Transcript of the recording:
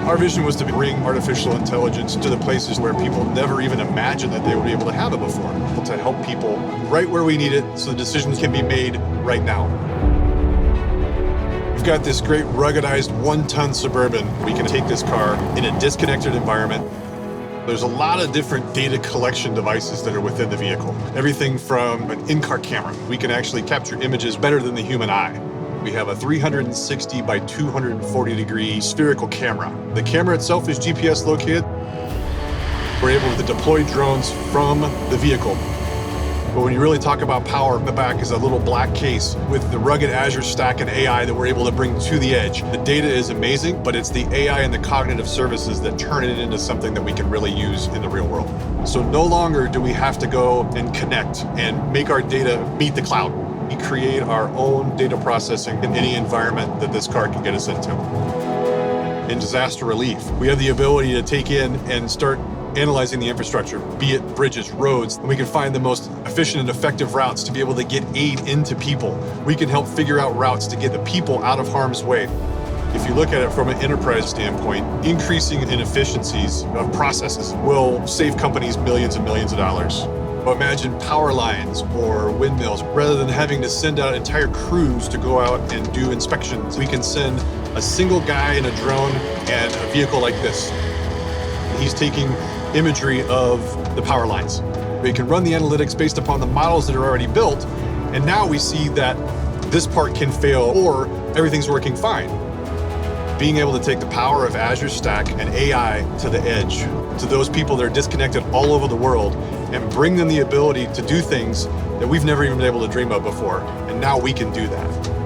Our vision was to bring artificial intelligence to the places where people never even imagined that they would be able to have it before, to help people right where we need it so the decisions can be made right now. We've got this great ruggedized 1-ton Suburban. We can take this car in a disconnected environment. There's a lot of different data collection devices that are within the vehicle. Everything from an in-car camera. We can actually capture images better than the human eye. We have a 360 by 240 degree spherical camera. The camera itself is GPS located. We're able to deploy drones from the vehicle. But when you really talk about power, in the back is a little black case with the rugged Azure Stack and AI that we're able to bring to the edge. The data is amazing, but it's the AI and the cognitive services that turn it into something that we can really use in the real world. So no longer do we have to go and connect and make our data meet the cloud. We create our own data processing in any environment that this car can get us into. In disaster relief, we have the ability to take in and start analyzing the infrastructure, be it bridges, roads, and we can find the most efficient and effective routes to be able to get aid into people. We can help figure out routes to get the people out of harm's way. If you look at it from an enterprise standpoint, increasing inefficiencies of processes will save companies millions and millions of dollars. But imagine power lines or windmills. Rather than having to send out entire crews to go out and do inspections, we can send a single guy in a drone and a vehicle like this. He's taking imagery of the power lines. We can run the analytics based upon the models that are already built, and now we see that this part can fail or everything's working fine. Being able to take the power of Azure Stack and AI to the edge, to those people that are disconnected all over the world, and bring them the ability to do things that we've never even been able to dream of before. And now we can do that.